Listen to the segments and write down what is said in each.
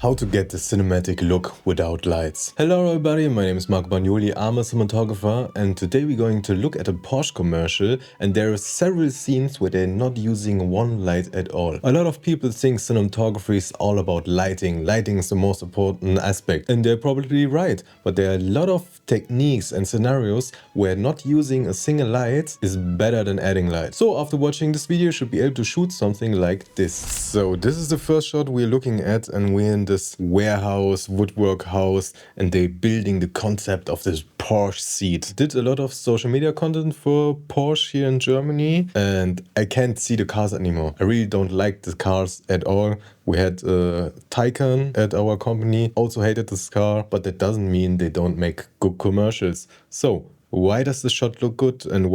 How to get the cinematic look without lights. Hello everybody, my name is Marco Bagnoli, I'm a cinematographer, and today we're going to look at a Porsche commercial, and there are several scenes where they're not using one light at all. A lot of people think cinematography is all about lighting. Lighting is the most important aspect, and they're probably right, but there are a lot of techniques and scenarios where not using a single light is better than adding light. So after watching this video, you should be able to shoot something like this. So this is the first shot we're looking at, and we're in this warehouse, woodwork house, and they're building the concept of this Porsche seat. Did a lot of social media content for Porsche here in Germany, and I can't see the cars anymore. I really don't like the cars at all. We had a Taycan at our company, also hated this car, but that doesn't mean they don't make good commercials. So why does the shot look good, and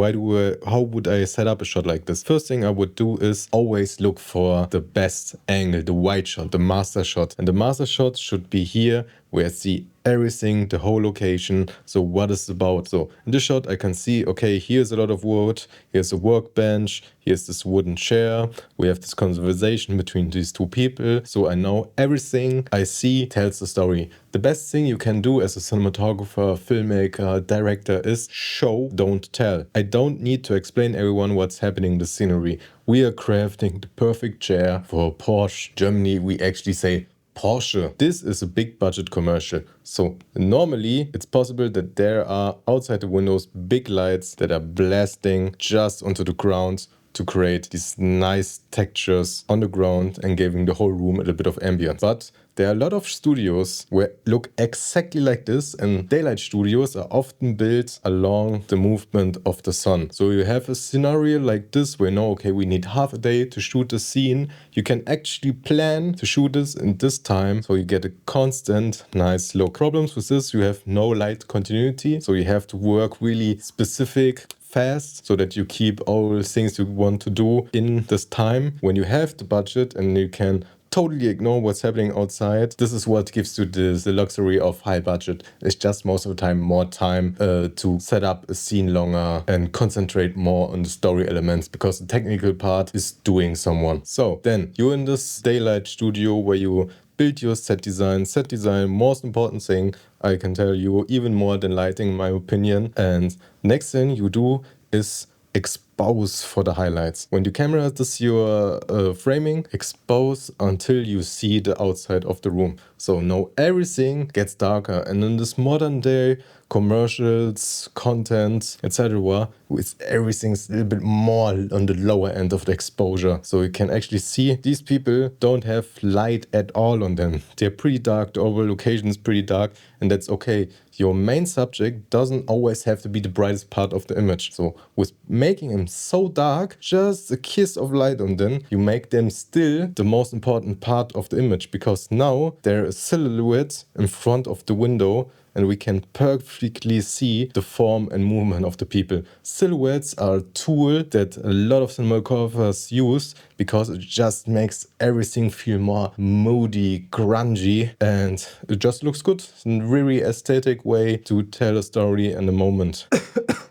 how would I set up a shot like this? First thing I would do is always look for the best angle, the wide shot, the master shot. And the master shot should be here where I see everything, the whole location, so what it's about. So in this shot I can see, okay, here's a lot of wood, here's a workbench, here's this wooden chair, we have this conversation between these two people, so I know everything I see tells the story. The best thing you can do as a cinematographer, filmmaker, director is show, don't tell. I don't need to explain everyone what's happening in the scenery. We are crafting the perfect chair for Porsche. Germany, we actually say Porsche. This is a big budget commercial. So normally it's possible that there are outside the windows big lights that are blasting just onto the ground to create these nice textures on the ground and giving the whole room a little bit of ambience. But there are a lot of studios where look exactly like this, and daylight studios are often built along the movement of the sun. So you have a scenario like this where you know, okay, we need half a day to shoot the scene. You can actually plan to shoot this in this time, so you get a constant nice look. Problems with this, you have no light continuity, so you have to work really specific, fast, so that you keep all the things you want to do in this time. When you have the budget and you can totally ignore what's happening outside, this is what gives you the luxury of high budget. It's just most of the time more time to set up a scene longer and concentrate more on the story elements, because the technical part is doing someone. So then you're in this daylight studio where you build your set design. Set design, most important thing, I can tell you, even more than lighting in my opinion. And next thing you do is expose for the highlights. When the camera does your framing, expose until you see the outside of the room. So now everything gets darker. And in this modern day commercials, content, etc., with everything's a little bit more on the lower end of the exposure. So you can actually see these people don't have light at all on them. They're pretty dark, the overall location is pretty dark, and that's okay. Your main subject doesn't always have to be the brightest part of the image. So with making them so dark, just a kiss of light on them, you make them still the most important part of the image, because now there is silhouette in front of the window and we can perfectly see the form and movement of the people. Silhouettes are a tool that a lot of cinematographers use because it just makes everything feel more moody, grungy, and it just looks good. It's a really aesthetic way to tell a story in a moment.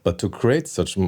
But to create such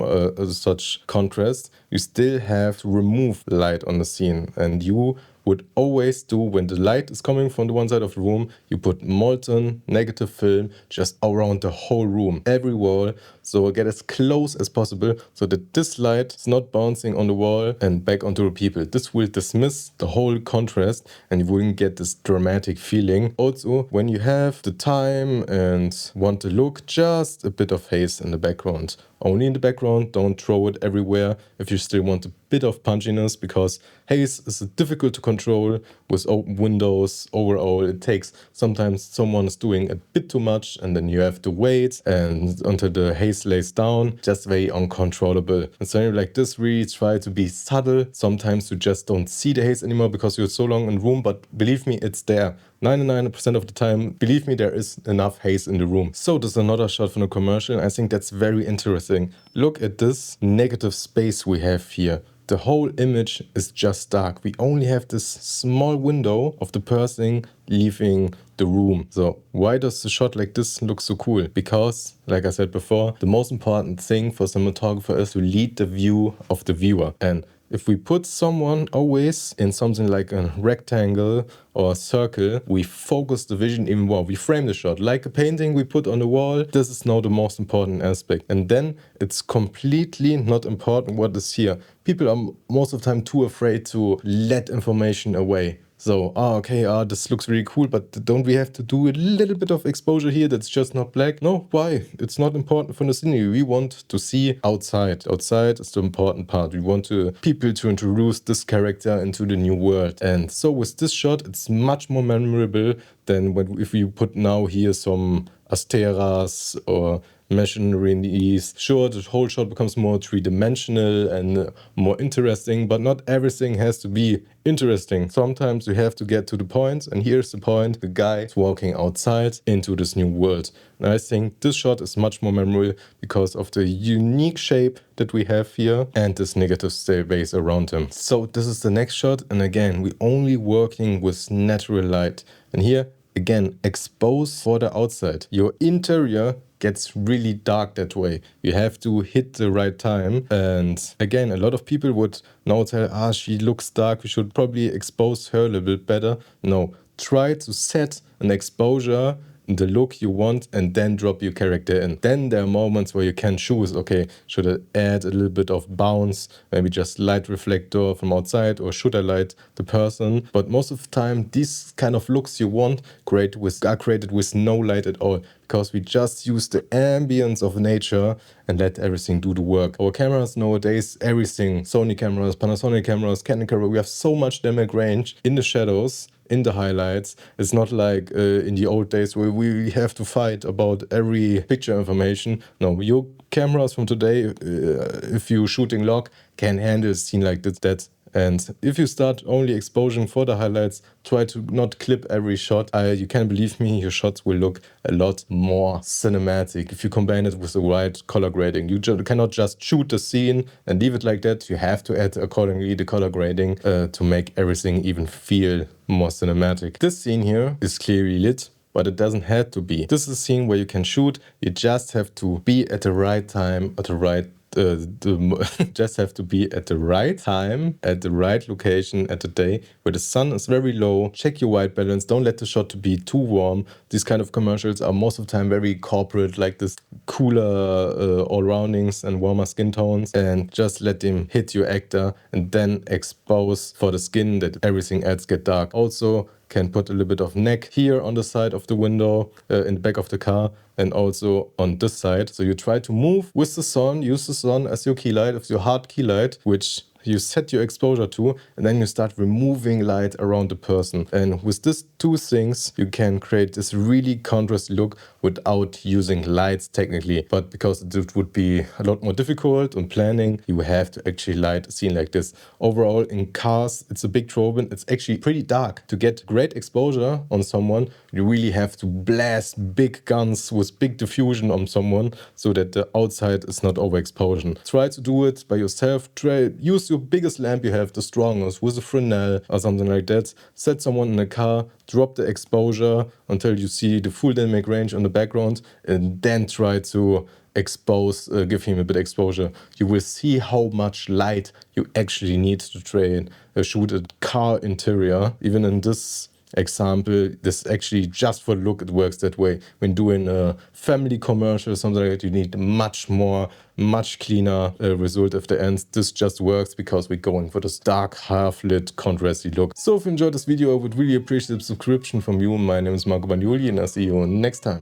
contrast, you still have to remove light on the scene, and you would always do, when the light is coming from the one side of the room, you put molten negative film just around the whole room, every wall, so get as close as possible so that this light is not bouncing on the wall and back onto the people. This will dismiss the whole contrast and you wouldn't get this dramatic feeling. Also, when you have the time and want to look, just a bit of haze in the background. Only in the background, don't throw it everywhere if you still want a bit of punchiness, because haze is difficult to control with open windows. Overall, it takes sometimes someone is doing a bit too much and then you have to wait and until the haze lays down, just very uncontrollable. And something like this, really try to be subtle. Sometimes you just don't see the haze anymore because you're so long in the room, but believe me, it's there. 99% of the time, believe me, there is enough haze in the room. So this is another shot from the commercial, and I think that's very interesting. Look at this negative space we have here. The whole image is just dark. We only have this small window of the person leaving the room. So why does the shot like this look so cool? Because, like I said before, the most important thing for cinematographer is to lead the view of the viewer. And if we put someone always in something like a rectangle or a circle, we focus the vision even more. We frame the shot like a painting we put on the wall. This is now the most important aspect. And then it's completely not important what is here. People are most of the time too afraid to let information away. So, okay, this looks really cool, but don't we have to do a little bit of exposure here that's just not black? No, why? It's not important for the scenery. We want to see outside. Outside is the important part. We want people to introduce this character into the new world. And so with this shot, it's much more memorable than if you put now here some asteras or machineries. Sure, the whole shot becomes more three-dimensional and more interesting, but not everything has to be interesting. Sometimes you have to get to the point, and here's the point. The guy is walking outside into this new world. And I think this shot is much more memorable because of the unique shape that we have here and this negative space around him. So this is the next shot, and again, we're only working with natural light. And here, again, expose for the outside. Your interior gets really dark that way. You have to hit the right time. And again, a lot of people would now tell, she looks dark, we should probably expose her a little bit better. No, try to set an exposure, the look you want, and then drop your character in. Then there are moments where you can choose, okay, should I add a little bit of bounce, maybe just light reflector from outside, or should I light the person? But most of the time, these kind of looks you want are created with no light at all, because we just use the ambience of nature and let everything do the work. Our cameras nowadays, everything, Sony cameras, Panasonic cameras, Canon camera, we have so much dynamic range in the shadows, in the highlights. It's not like in the old days where we have to fight about every picture information. No, your cameras from today, if you're shooting log, can handle a scene like that. And if you start only exposing for the highlights, try to not clip every shot. You can believe me, your shots will look a lot more cinematic if you combine it with the right color grading. You cannot just shoot the scene and leave it like that. You have to add accordingly the color grading to make everything even feel more cinematic. This scene here is clearly lit, but it doesn't have to be. This is a scene where you can shoot. You just have to be at the right time, at the right just have to be at the right time, at the right location, at the day where the sun is very low. Check your white balance. Don't let the shot to be too warm. These kind of commercials are most of the time very corporate, like this cooler all roundings and warmer skin tones, and just let them hit your actor and then expose for the skin that everything else get dark. Also, can put a little bit of neck here on the side of the window, in the back of the car, and also on this side. So you try to move with the sun, use the sun as your key light, as your hard key light, which you set your exposure to, and then you start removing light around the person. And with these two things, you can create this really contrasty look without using lights technically. But because it would be a lot more difficult on planning, you have to actually light a scene like this. Overall, in cars, it's a big trope, and it's actually pretty dark. To get great exposure on someone, you really have to blast big guns with big diffusion on someone so that the outside is not overexposure. Try to do it by yourself. Use your biggest lamp you have, the strongest, with a Fresnel or something like that. Set someone in a car, drop the exposure until you see the full dynamic range on the background, and then try to expose, give him a bit exposure. You will see how much light you actually need to shoot a car interior. Even in this example, this actually just for look, it works that way. When doing a family commercial or something like that, you need much cleaner result at the end. This just works because we're going for this dark, half-lit, contrasty look. So if you enjoyed this video, I would really appreciate a subscription from you. My name is Marco Bagnoli, and I'll see you next time.